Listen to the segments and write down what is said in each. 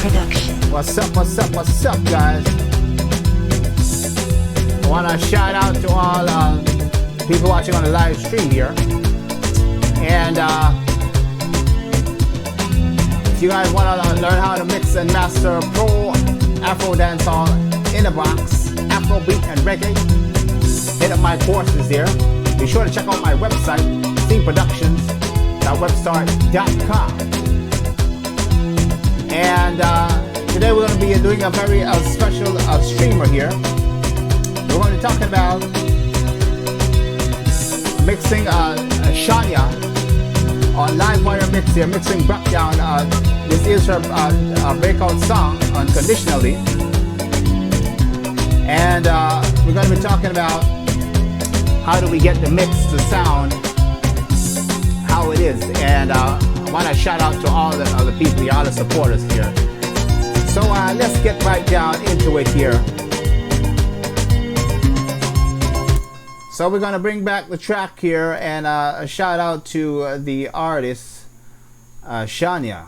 What's up, guys? I want to shout out to all people watching on the live stream here. And if you guys want to learn how to mix and master pro Afro dancehall in a box, Afrobeat and reggae, hit up my courses here. Be sure to check out my website, steamproductions.webstart.com. And today we're going to be doing a very special streamer here. We're going to be talking about mixing shanya on live wire mix here, mixing breakdown. This is her breakout song, Unconditionally. And we're going to be talking about how do we get the mix, the sound, how it is. And I want to shout out to all the other people, all the supporters here. So let's get right down into it here. So we're going to bring back the track here and a shout out to the artist, Shanya.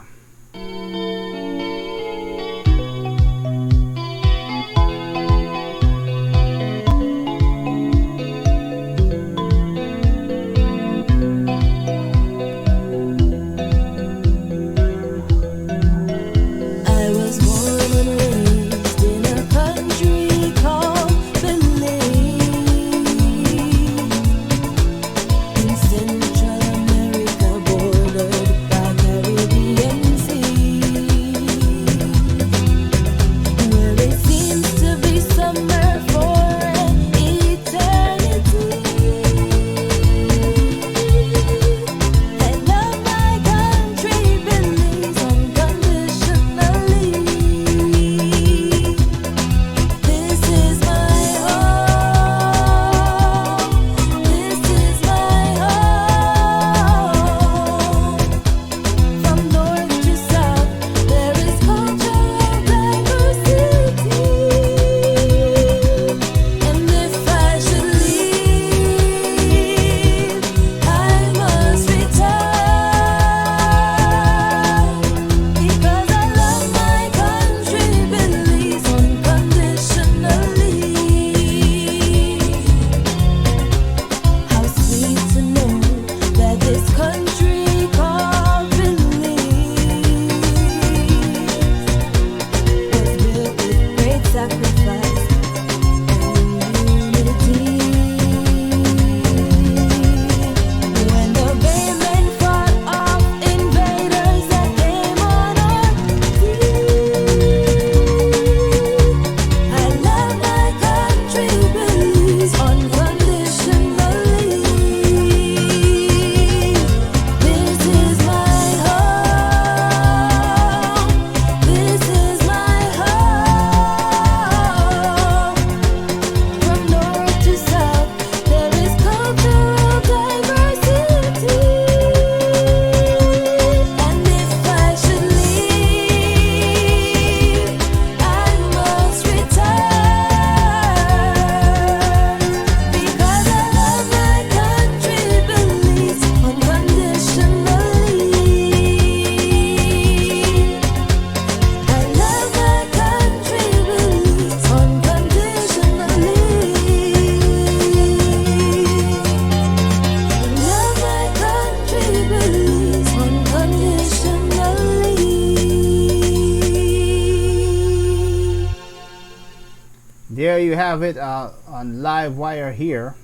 There you have it on live wire here.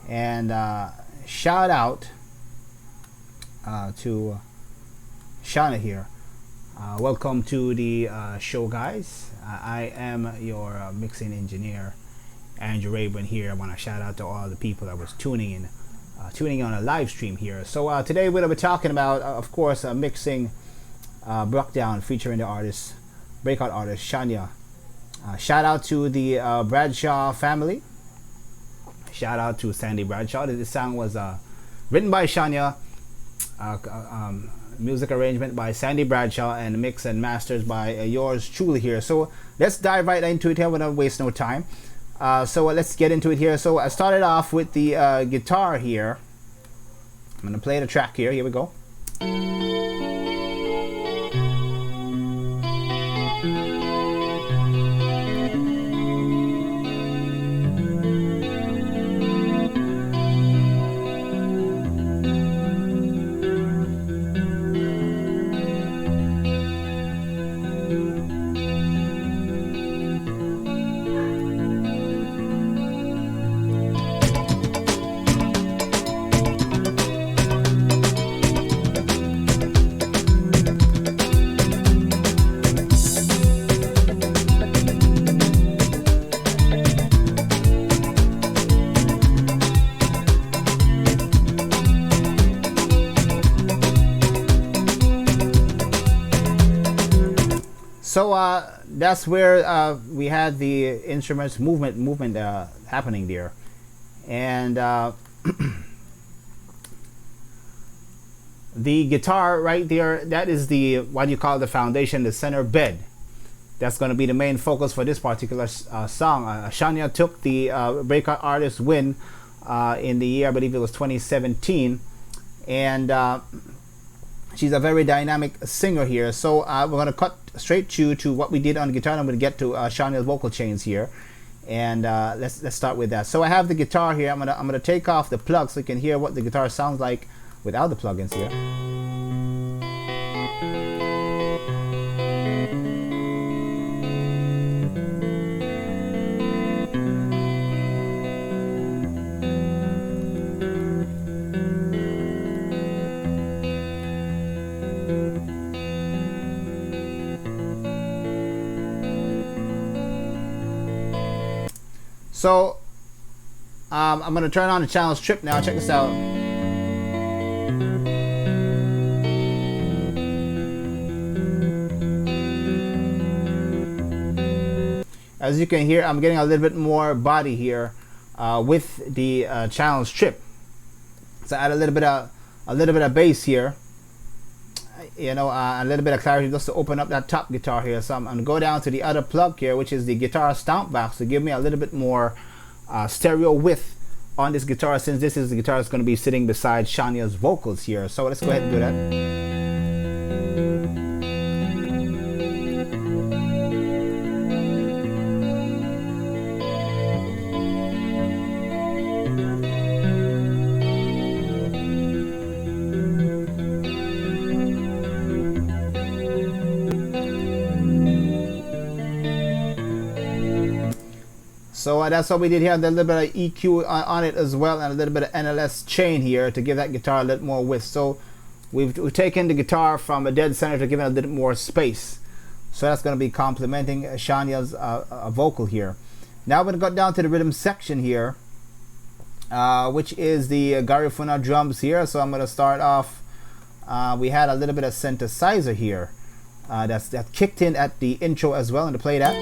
And shout out to Shana here. Welcome to the show, guys. I am your mixing engineer, Andrew Rayburn here. I want to shout out to all the people that was tuning on a live stream here. So today we're going to be talking about, of course, mixing breakdown featuring the artist, breakout artist Shanya. Shout out to the Bradshaw family. Shout out to Sandy Bradshaw. This song was written by Shanya, music arrangement by Sandy Bradshaw, and mix and masters by yours truly here. So let's dive right into it here without waste no time. So let's get into it here. So I started off with the guitar here. I'm going to play the track here. Here we go. So that's where we had the instruments movement happening there, and the guitar right there, that is the what you call the foundation, the center bed. That's going to be the main focus for this particular song. Shanya took the breakout artist win in the year, I believe it was 2017, and she's a very dynamic singer here. So we're going to cut straight to what we did on the guitar. I'm going to get to Shanya's vocal chains here, and let's start with that. So I have the guitar here. I'm gonna take off the plug so you can hear what the guitar sounds like without the plugins here. So I'm going to turn on the channel strip now. Check this out. As you can hear, I'm getting a little bit more body here with the channel strip. So add a little bit of bass here. You know, a little bit of clarity just to open up that top guitar here. So I'm going to go down to the other plug here, which is the guitar Stompbox, to give me a little bit more stereo width on this guitar, since this is the guitar that's going to be sitting beside Shanya's vocals here. So let's go ahead and do that. So that's what we did here. A little bit of EQ on it as well, and a little bit of NLS chain here to give that guitar a little more width. So we've taken the guitar from a dead center to give it a little more space. So that's going to be complementing Shanya's vocal here. Now we're going to go down to the rhythm section here, which is the Garifuna drums here. So I'm going to start off. We had a little bit of synthesizer here that kicked in at the intro as well, and to play that.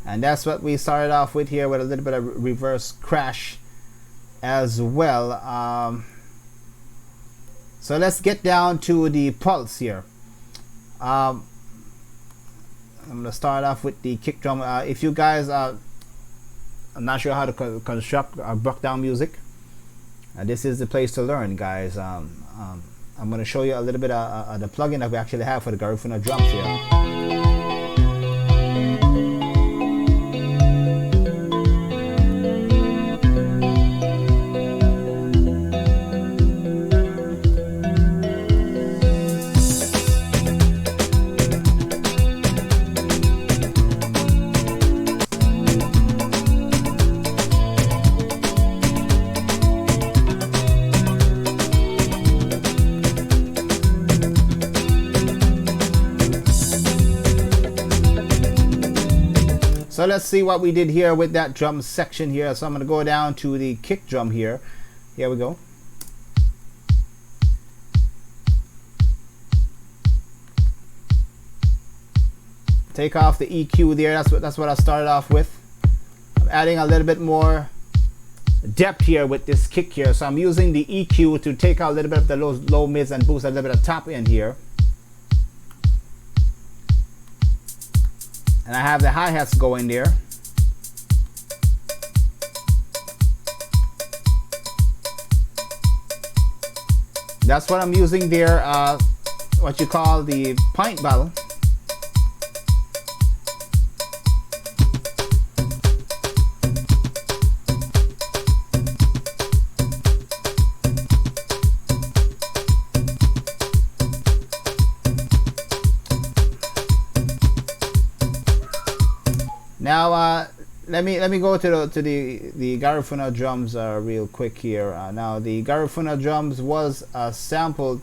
And that's what we started off with here, with a little bit of reverse crash as well. So let's get down to the pulse here. I'm going to start off with the kick drum. If you guys I'm not sure how to construct buck down music, this is the place to learn, guys. I'm going to show you a little bit of the plugin that we actually have for the Garifuna drums here. So let's see what we did here with that drum section here. So I'm going to go down to the kick drum here. Here we go. Take off the EQ there. That's what I started off with. I'm adding a little bit more depth here with this kick here. So I'm using the EQ to take out a little bit of the low mids and boost a little bit of top end here. And I have the hi-hats going there. That's what I'm using there what you call the pint bottle. Now let me go to the Garifuna drums real quick here. Now the Garifuna drums was sampled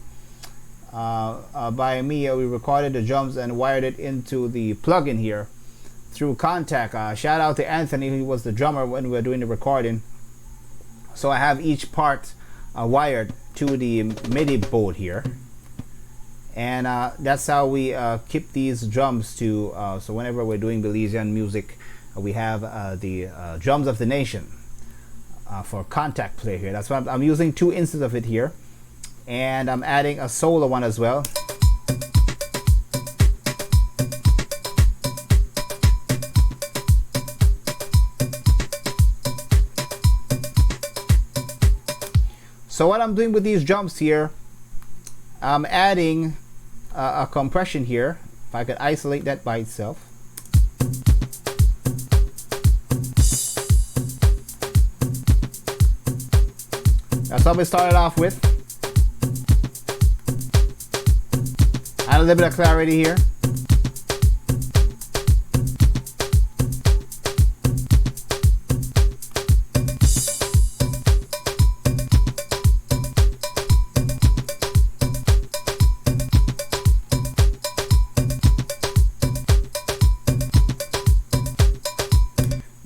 by me. We recorded the drums and wired it into the plugin here through Contact. Shout out to Anthony, who was the drummer when we were doing the recording. So I have each part wired to the MIDI board here, and that's how we keep these drums to so whenever we're doing Belizean music, we have the drums of the nation for Contact play here. That's why I'm using 2 instances of it here, and I'm adding a solo one as well. So what I'm doing with these drums here, I'm adding a compression here. If I could isolate that by itself. That's what we started off with. Add a little bit of clarity here.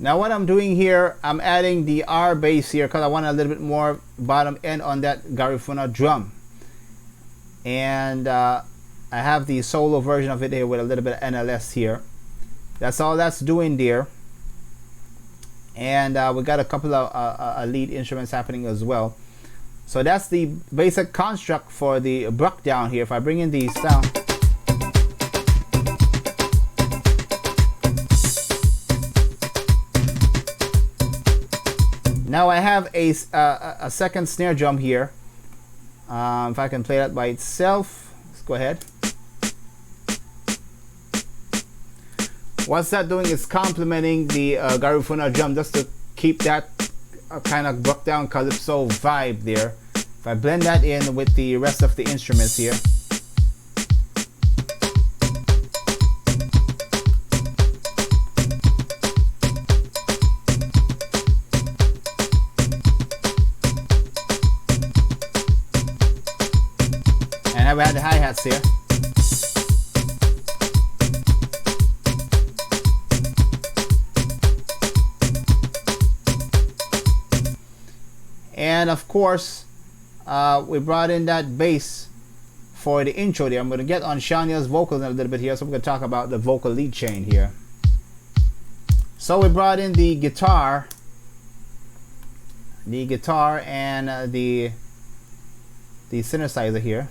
Now what I'm doing here, I'm adding the R bass here because I want a little bit more bottom end on that Garifuna drum. And I have the solo version of it here with a little bit of NLS here. That's all that's doing there. And we got a couple of lead instruments happening as well. So that's the basic construct for the breakdown here. If I bring in the sound. Now I have a second snare drum here. If I can play that by itself, let's go ahead. What's that doing is complementing the Garifuna drum just to keep that kind of broke down calypso vibe there. If I blend that in with the rest of the instruments here. We had the hi-hats here. And of course, we brought in that bass for the intro there. I'm going to get on Shanya's vocals in a little bit here, so we're going to talk about the vocal lead chain here. So we brought in the guitar and the synthesizer here.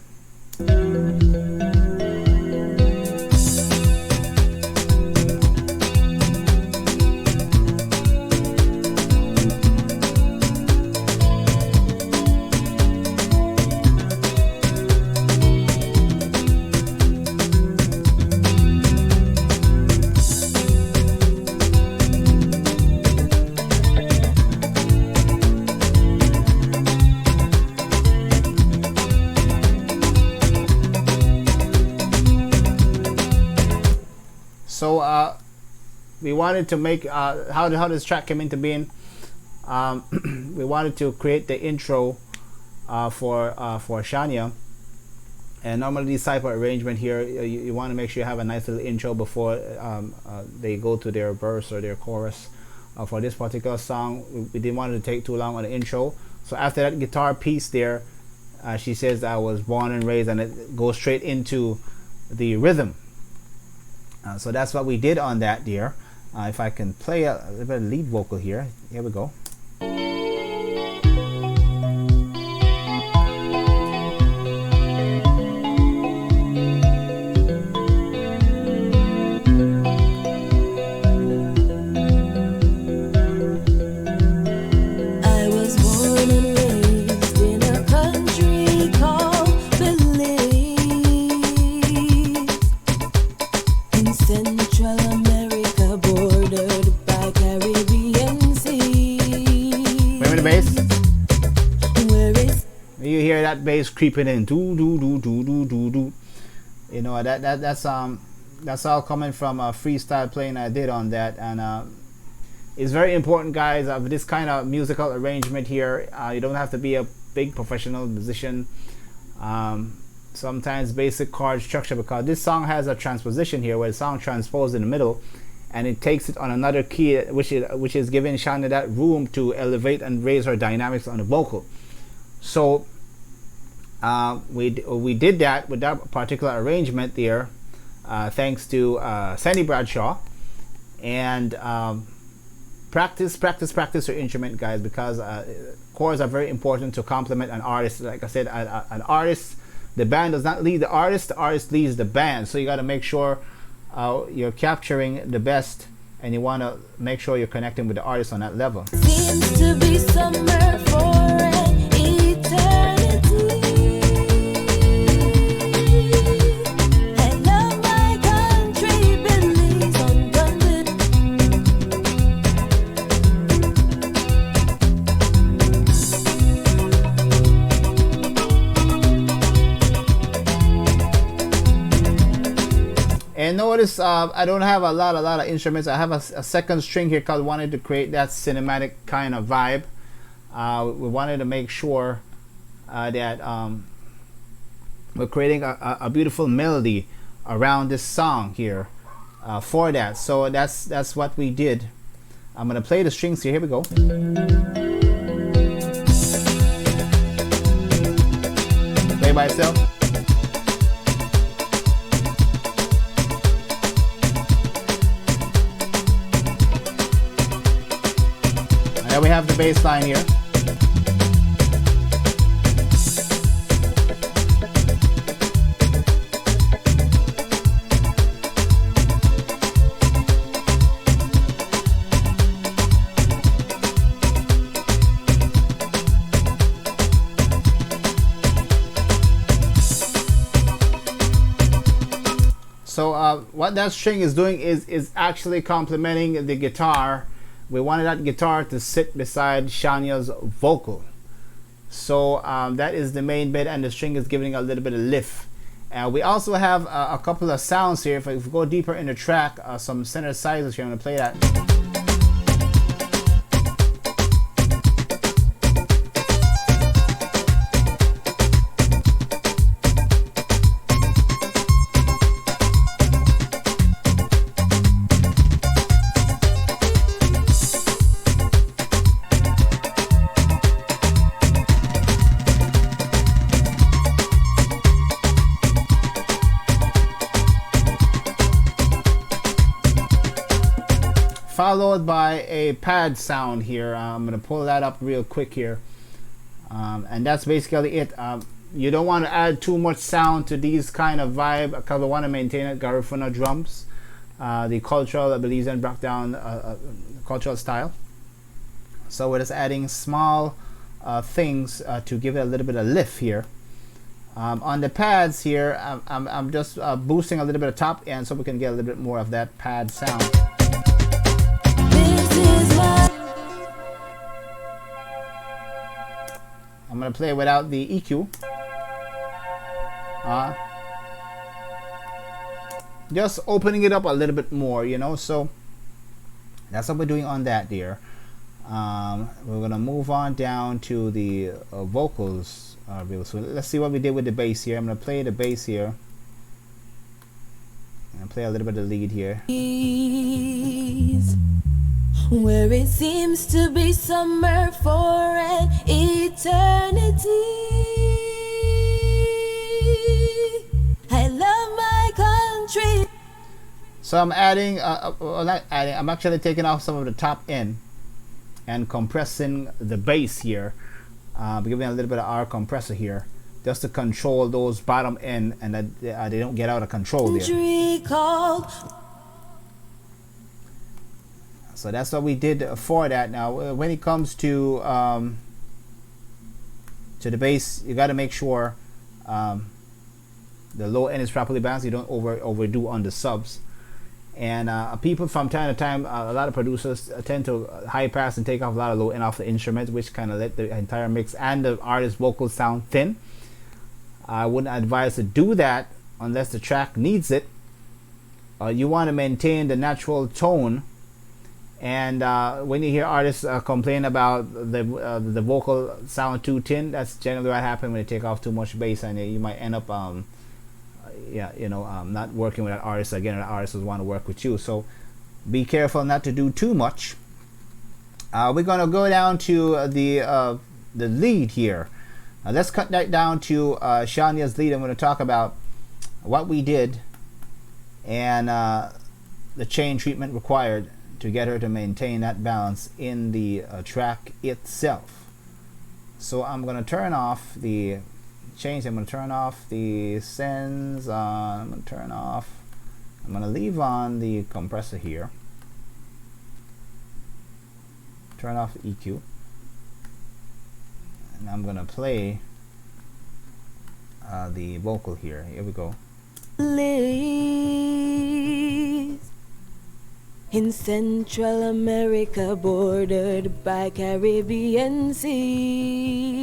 So we wanted to make how this track came into being. We wanted to create the intro for Shanya, and normally this type of arrangement here, you want to make sure you have a nice little intro before they go to their verse or their chorus. For this particular song, we didn't want it to take too long on the intro. So after that guitar piece there, she says I was born and raised, and it goes straight into the rhythm. So that's what we did on that there. If I can play a little bit of lead vocal here. Here we go. bass creeping in, do do do do do do do. You know, that's all coming from a freestyle playing I did on that, and it's very important, guys, of this kind of musical arrangement here. You don't have to be a big professional musician. Sometimes basic chord structure, because this song has a transposition here where the song transposed in the middle, and it takes it on another key, which is giving Shanya that room to elevate and raise her dynamics on the vocal. So we did that with that particular arrangement there, thanks to Sandy Bradshaw. And practice your instrument, guys, because chords are very important to complement an artist. Like I said, an artist, the band does not lead the artist leads the band. So you got to make sure you're capturing the best, and you want to make sure you're connecting with the artist on that level. Seems to be summer for an eternity. I love my country, Billy's unbounded. And notice I don't have a lot of instruments. I have a second string here because I wanted to create that cinematic kind of vibe. We wanted to make sure that we're creating a beautiful melody around this song here for that. So that's what we did. I'm gonna play the strings here. Here we go. Play by itself. And we have the bass line here. So what that string is doing is actually complementing the guitar. We wanted that guitar to sit beside Shanya's vocal. So that is the main bit, and the string is giving a little bit of lift. We also have a couple of sounds here. If we go deeper in the track, some synthesizers here, I'm going to play that. Followed by a pad sound here. I'm going to pull that up real quick here. And that's basically it. You don't want to add too much sound to these kind of vibe because we want to maintain it. Garifuna drums, the cultural Belizean breakdown cultural style. So we're just adding small things to give it a little bit of lift here. On the pads here, I'm just boosting a little bit of top end so we can get a little bit more of that pad sound. I'm going to play without the EQ. Just opening it up a little bit more, you know. So that's what we're doing on that there. We're going to move on down to the vocals. So let's see what we did with the bass here. I'm going to play the bass here. And play a little bit of the lead here. Where it seems to be summer for an eternity. I love my country. So I'm adding, not adding, I'm actually taking off some of the top end and compressing the bass here. Giving a little bit of our compressor here, just to control those bottom end and that they don't get out of control there. So that's what we did for that. Now when it comes to the bass, you got to make sure the low end is properly balanced. You don't overdo on the subs. And people from time to time, a lot of producers tend to high pass and take off a lot of low end off the instruments, which kind of let the entire mix and the artist vocals sound thin. I wouldn't advise to do that unless the track needs it. You want to maintain the natural tone. And when you hear artists complain about the vocal sound too thin, that's generally what happens when they take off too much bass, and you might end up not working with that artist again, or the artist will want to work with you. So be careful not to do too much. We're going to go down to the lead here. Let's cut that down to Shanya's lead. I'm going to talk about what we did and the chain treatment required to get her to maintain that balance in the track itself. So I'm going to turn off the chains. I'm going to turn off the sends. I'm going to leave on the compressor here. Turn off the EQ. And I'm going to play the vocal here. Here we go. In Central America, bordered by Caribbean seas,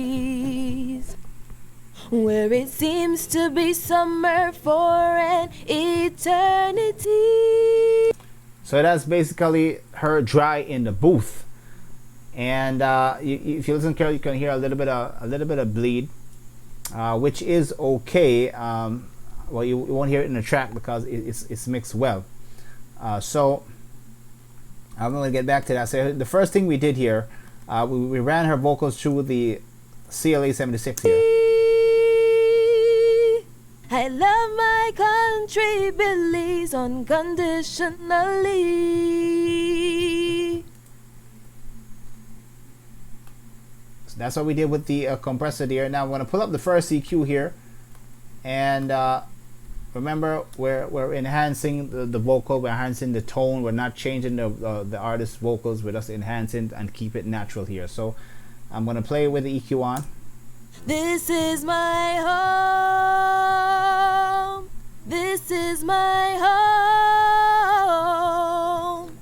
where it seems to be summer for an eternity. So that's basically her dry in the booth, and if you listen carefully, you can hear a little bit of bleed, which is okay. Well, you won't hear it in the track because it's mixed well. So I'm going to get back to that. So the first thing we did here, we ran her vocals through the CLA 76 here. I love my country, believes unconditionally. So that's what we did with the compressor there. Now I'm going to pull up the first EQ here, and remember, we're enhancing the vocal, we're enhancing the tone, we're not changing the artist's vocals, we're just enhancing and keep it natural here. So I'm going to play with the EQ on. This is my home, this is my home,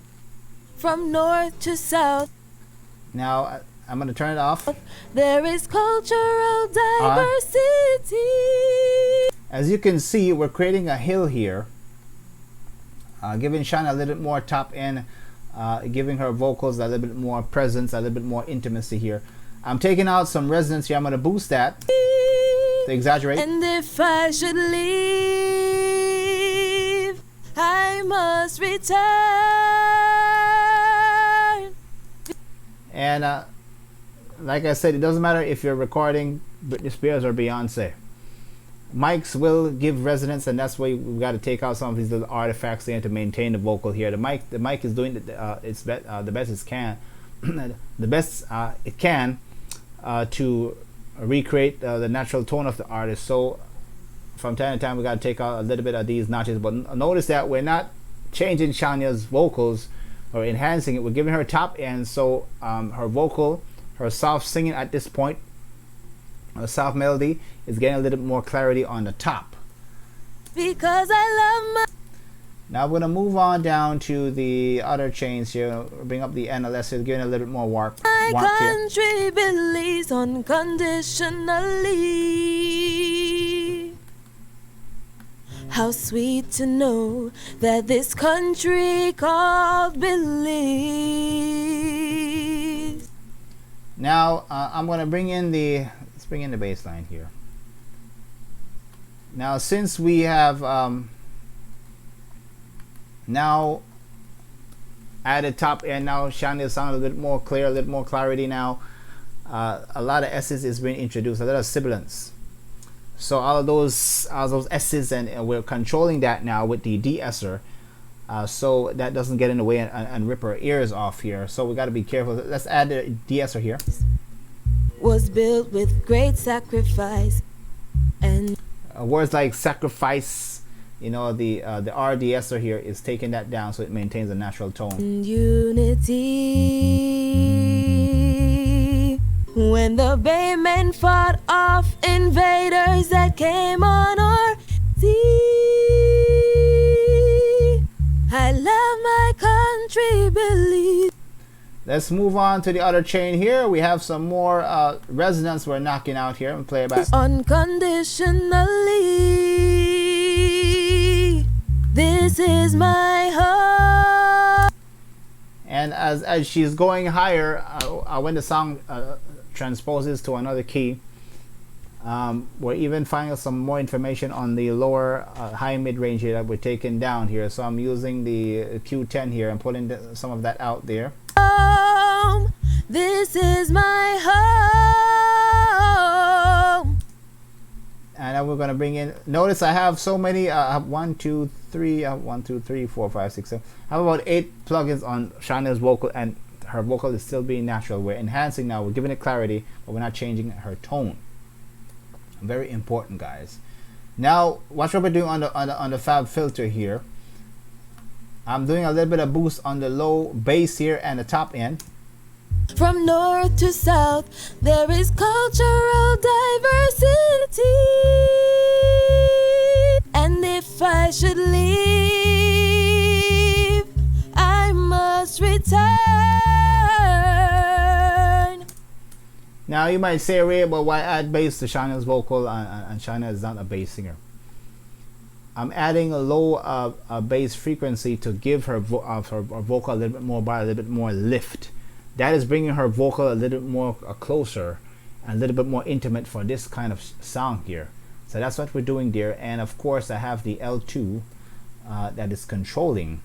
from north to south. Now I'm going to turn it off. There is cultural diversity. As you can see, we're creating a hill here, giving Shana a little bit more top end, giving her vocals a little bit more presence, a little bit more intimacy here. I'm taking out some resonance here. I'm going to boost that to exaggerate. And if I should leave, I must return. And like I said, it doesn't matter if you're recording Britney Spears or Beyonce. Mics will give resonance, and that's why we've got to take out some of these little artifacts there to maintain the vocal here. The mic is doing the best it can, the best it can to recreate the natural tone of the artist. So from time to time, we got to take out a little bit of these notches. But notice that we're not changing Shanya's vocals or enhancing it. We're giving her top end, so her vocal, her soft singing at this point, a soft melody, is getting a little bit more clarity on the top. Because I love my... Now we're going to move on down to the other chains here. Bring up the NLS, giving a little bit more warmth My here. country believes unconditionally. How sweet to know that this country called Belize. Now I'm going to bring in the bass line here. Now since we have now added top end, now Shania sound a little bit more clear, a little more clarity now. A lot of S's is being introduced, a lot of sibilants. So all those S's, and we're controlling that now with the De-Esser, so that doesn't get in the way and rip our ears off here. So we got to be careful. Let's add the De-Esser here. Was built with great sacrifice, and words like sacrifice, you know, the De-Esser here is taking that down so it maintains a natural tone. Unity. When the Baymen fought off invaders that came on our sea, I love my country, Belize. Let's move on to the other chain here. We have some more resonance we're knocking out here. And play it back. Unconditionally, this is my heart. And as she's going higher, when the song transposes to another key, we're even finding some more information on the lower high mid range here that we're taking down here. So I'm using the Q10 here and pulling some of that out there. This is my home. And then we're going to bring in, notice I have so many, I have 1, 2, 3, 1, 2, 3, 4, 5, 6, 7. I have about 8 plugins on Shanya's vocal, and her vocal is still being natural. We're enhancing now, we're giving it clarity, but we're not changing her tone. Very important, guys. Now watch what we're doing on the fab filter here. I'm doing a little bit of boost on the low bass here and the top end. From north to south, there is cultural diversity. And if I should leave, I must return. Now you might say, Ray, but why add bass to Shanya's vocal, and Shanya is not a bass singer? I'm adding a low bass frequency to give her vocal a little bit more body, a little bit more lift. That is bringing her vocal a little bit more closer and a little bit more intimate for this kind of song here. So that's what we're doing there. And of course I have the L2 that is controlling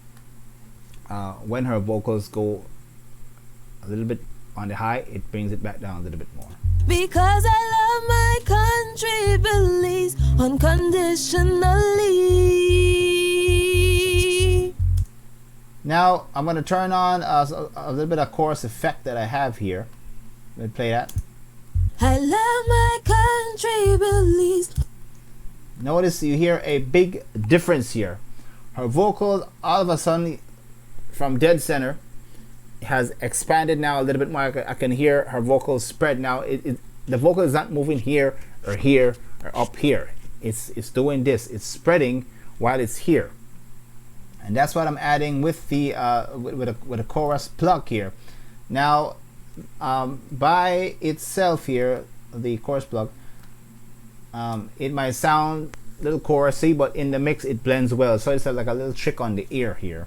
when her vocals go a little bit on the high, it brings it back down a little bit more. Because I love my country, believes unconditionally. Now I'm going to turn on a little bit of chorus effect that I have here. Let me play that. I love my country, believes. Notice you hear a big difference here. Her vocals all of a sudden from dead center has expanded now a little bit more. I can hear her vocals spread now. The vocal is not moving here or here or up here. It's doing this. It's spreading while it's here, and that's what I'm adding with the with a chorus plug here. Now, by itself here, the chorus plug, it might sound a little chorusy, but in the mix it blends well. So it's like a little trick on the ear here.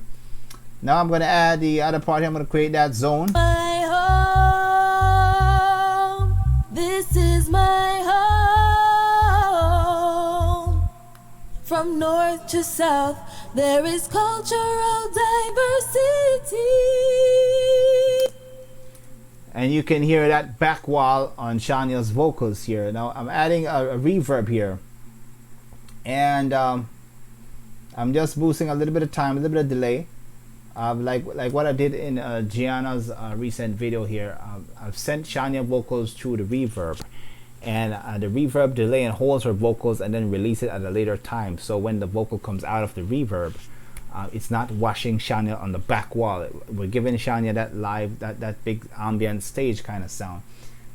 Now I'm going to add the other part here. I'm going to create that zone. My home, this is my home. From north to south, there is cultural diversity. And you can hear that back wall on Shanya's vocals here. Now I'm adding a reverb here. And I'm just boosting a little bit of time, a little bit of delay. Like what I did in Gianna's recent video here. I've sent Shanya vocals through the reverb, and the reverb delay and holds her vocals and then release it at a later time. So when the vocal comes out of the reverb, it's not washing Shanya on the back wall. We're giving Shanya that live, that big ambient stage kind of sound.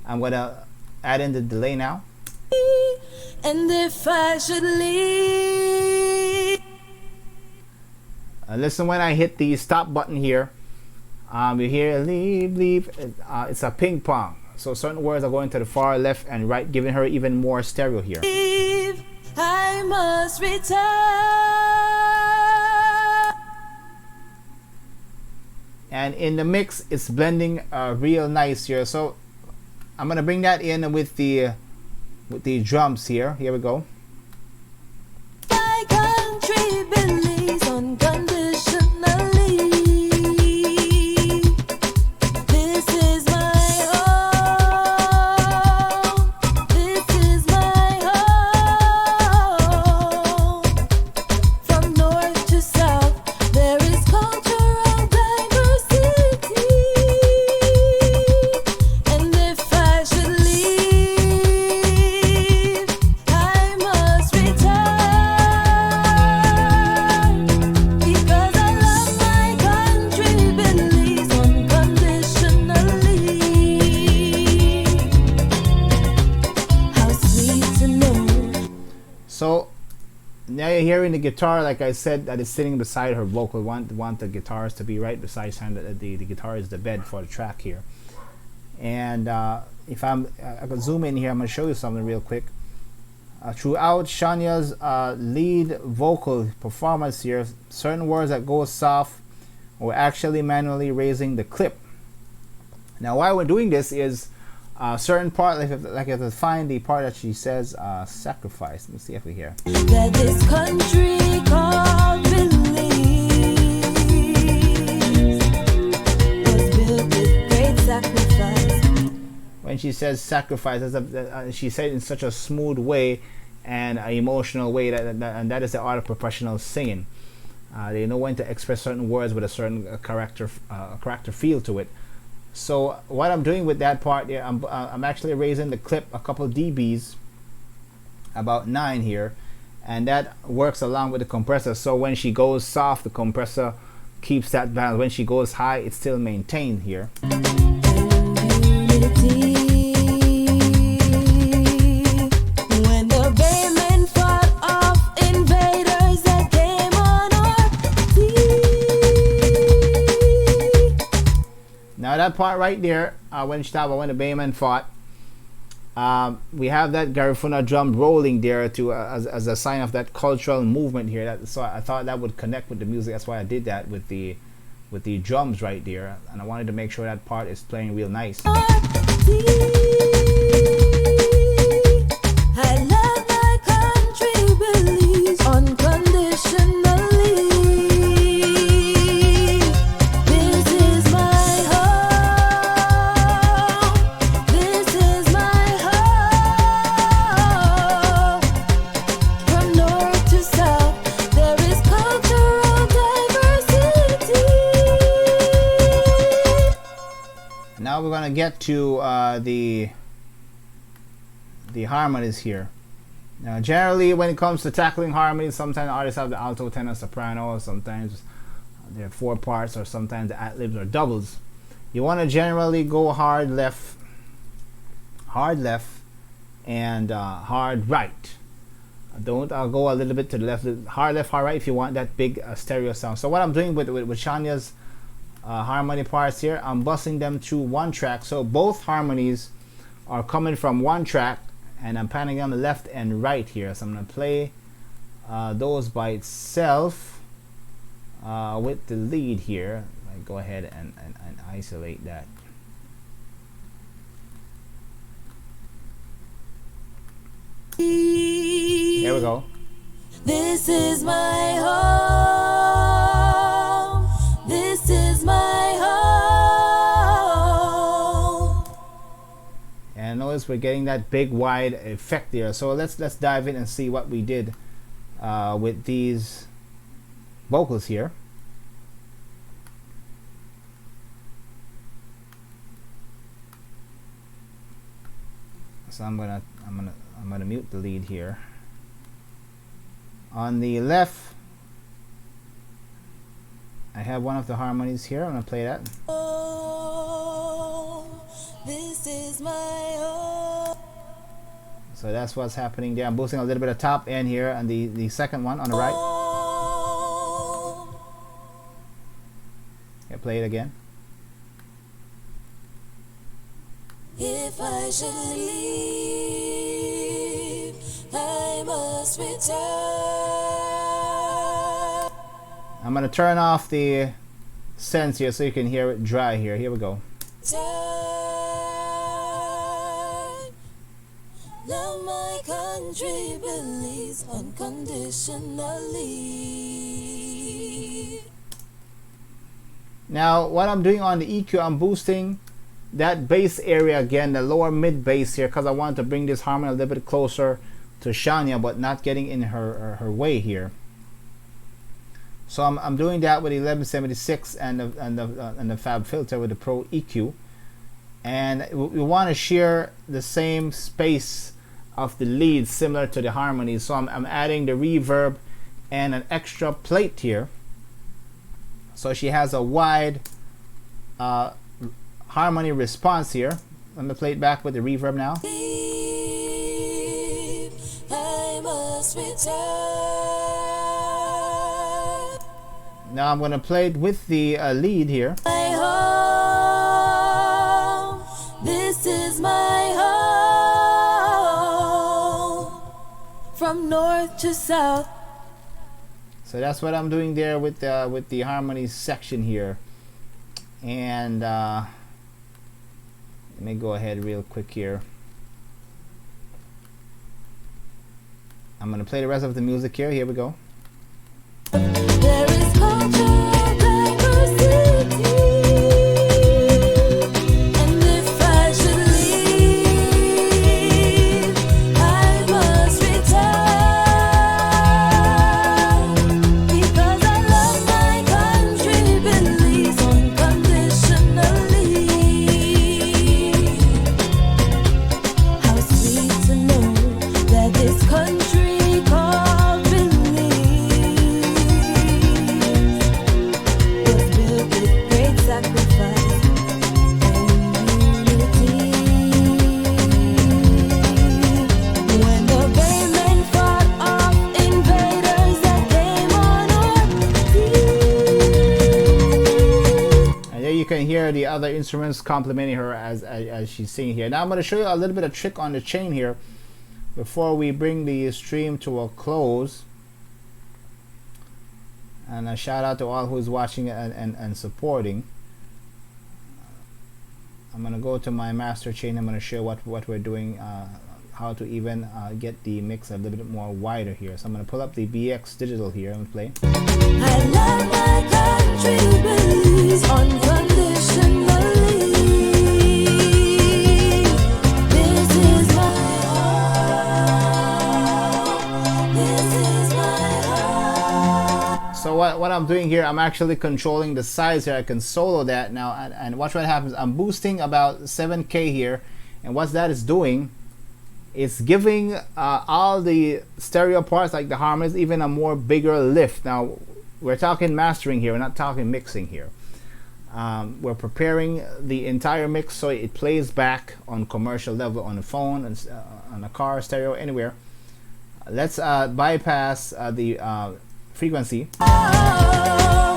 I'm gonna add in the delay now. And if I should leave, listen when I hit the stop button here. You hear leave. It's a ping pong. So certain words are going to the far left and right, giving her even more stereo here. I must return. And in the mix, it's blending real nice here. So I'm gonna bring that in with the drums here. Here we go. My country believes unconditionally. This is my home. This is my home. From north to south, there is cultural diversity. And if I should leave, I must hearing the guitar, like I said, that is sitting beside her vocal. Want the guitars to be right beside her. The guitar is the bed for the track here. And if I can zoom in here, I'm going to show you something real quick. Throughout Shanya's lead vocal performance here, certain words that go soft, we're actually manually raising the clip. Now, why we're doing this is certain part, like if I find the part that she says sacrifice. Let me see if we hear. That this country called Belize was built with great sacrifice. When she says sacrifice, she said it in such a smooth way and an emotional way and that is the art of professional singing. They know when to express certain words with a certain character feel to it. So what I'm doing with that part here, I'm actually raising the clip a couple dBs, about 9 here, and that works along with the compressor. So when she goes soft, the compressor keeps that balance. When she goes high, it's still maintained here. Now that part right there, when the Bayman fought, we have that Garifuna drum rolling there to as a sign of that cultural movement here. So I thought that would connect with the music. That's why I did that with the drums right there, and I wanted to make sure that part is playing real nice. I love my country, Belize, unconditionally. This is my home. This is my home. From north to south, there is cultural diversity. Now we're gonna get to the harmonies here. Now generally when it comes to tackling harmonies, sometimes artists have the alto, tenor, soprano, sometimes there are 4 parts, or sometimes the ad-libs or doubles. You want to generally go hard left, and hard right. Don't go a little bit to the left. Hard left, hard right if you want that big stereo sound. So what I'm doing with Shanya's harmony parts here, I'm busting them through one track. So both harmonies are coming from one track, and I'm panning them left and right here. So I'm going to play those by itself with the lead here. I go ahead and isolate that. There we go. This is my home. This is my home. And notice we're getting that big wide effect there. So let's dive in and see what we did with these vocals here. So I'm gonna mute the lead here. On the left, I have one of the harmonies here. I'm gonna play that. Oh, this is my home. So that's what's happening there. I'm boosting a little bit of top end here, and the second one on the right. Yeah, play it again. If I should leave, I must return. I'm gonna turn off the sense here so you can hear it dry here. Here we go. Love my country, Belize, unconditionally. Now what I'm doing on the EQ, I'm boosting that bass area again, the lower mid bass here, because I want to bring this harmony a little bit closer to Shanya, but not getting in her way here. So I'm doing that with 1176 and the Fab filter with the Pro EQ, and we want to share the same space of the leads similar to the harmonies. So I'm adding the reverb and an extra plate here, so she has a wide harmony response here. I'm gonna play it back with the reverb now. I must return. Now I'm going to play it with the lead here. My home, this is my home, from north to south. So that's what I'm doing there with the harmony section here. And let me go ahead real quick here. I'm going to play the rest of the music here. Here we go. There is cultural diversity, and if I should leave, I must return, because I love my country, believes unconditionally. How sweet to know that this country called Belize was built with great sacrifice and unity. When the Baymen fought off invaders that came on our sea. And there you can hear the other instruments complimenting her as she's singing here. Now I'm going to show you a little bit of trick on the chain here before we bring the stream to a close. And a shout out to all who's watching and supporting. I'm going to go to my master chain. I'm going to show what we're doing, how to even get the mix a little bit more wider here. So I'm going to pull up the BX digital here and play. I love my country, believes unconditionally. This is my home. This is my home. So what I'm doing here, I'm actually controlling the size here. I can solo that now, and watch what happens. I'm boosting about 7K here, and what that is doing, it's giving all the stereo parts like the harmonies even a more bigger lift. Now we're talking mastering here, we're not talking mixing here. We're preparing the entire mix so it plays back on commercial level, on the phone, and on a car, stereo, anywhere. Let's bypass the frequency. Oh,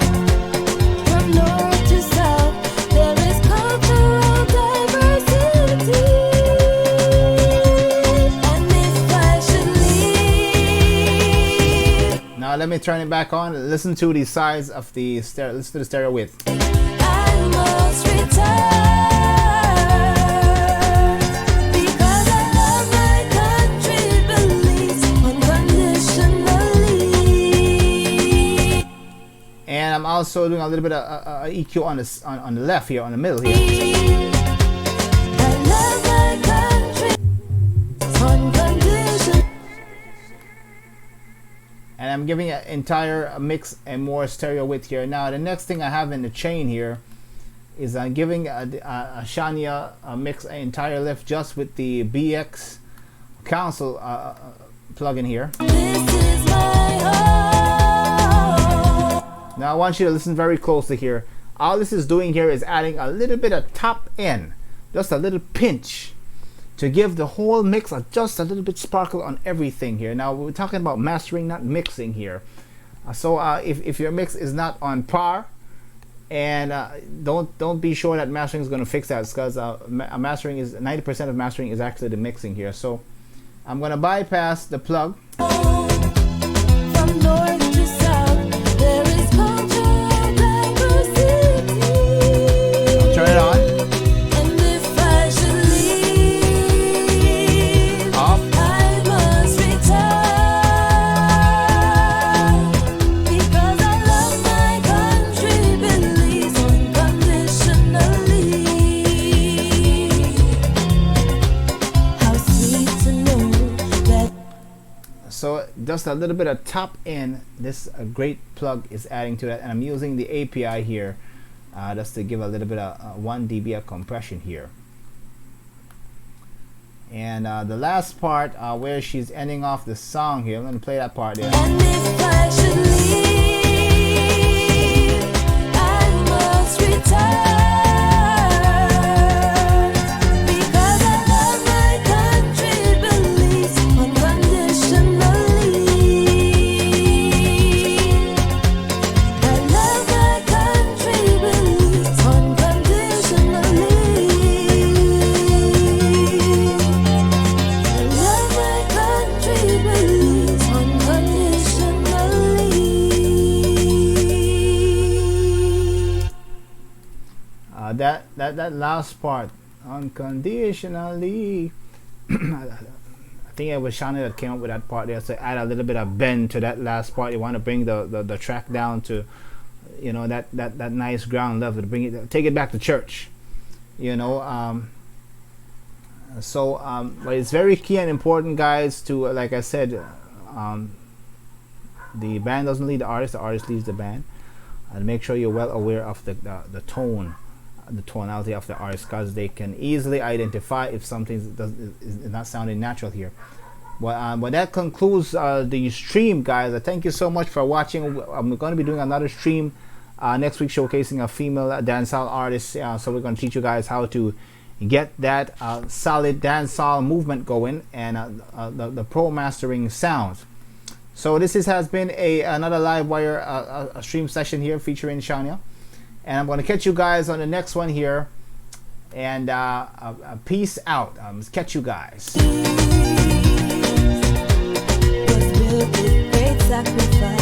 from north to south, there is cultural diversity. And if I should leave, Now let me turn it back on. Listen to the size of the stereo. Listen to the stereo width. I must return, because I love my country, believes unconditionally. And I'm also doing a little bit of EQ on the left here, on the middle here. I love my country, unconditionally. And I'm giving an entire mix and more stereo width here. Now the next thing I have in the chain here is I'm giving a shanya mix, an entire lift just with the BX console plugin here. This is my home. Now I want you to listen very closely here. All this is doing here is adding a little bit of top end, just a little pinch, to give the whole mix just a little bit sparkle on everything here. Now we're talking about mastering, not mixing here. So if your mix is not on par, and don't be sure that mastering is going to fix that, because mastering is 90% of mastering is actually the mixing here. So I'm going to bypass the plug. From north to south, there is cultural diversity. Turn it on. And if I should leave, Off. I must return, because I love my country, believes unconditionally. How sweet to know that. So just a little bit of top end, this great plug is adding to that, and I'm using the API here just to give a little bit of 1 dB of compression here. And the last part where she's ending off the song here, I'm going to play that part there. And if I should leave, I must return, because I love my country, believes unconditionally. I love that last part, unconditionally. I think it was Shana that came up with that part there. So add a little bit of bend to that last part. You want to bring the track down to, you know, that nice ground level, to bring it, take it back to church, you know. But it's very key and important, guys, to, like I said, the band doesn't lead the artist leads the band. And make sure you're well aware of the tone, the tonality of the artist, because they can easily identify if something is not sounding natural here. But that concludes the stream, guys. Thank you so much for watching. I'm going to be doing another stream next week, showcasing a female dancehall artist. So we're going to teach you guys how to get that solid dancehall movement going, and the pro mastering sounds. So this has been another live wire a stream session here featuring Shanya, and I'm going to catch you guys on the next one here. And peace out. Catch you guys. Was built with great sacrifice.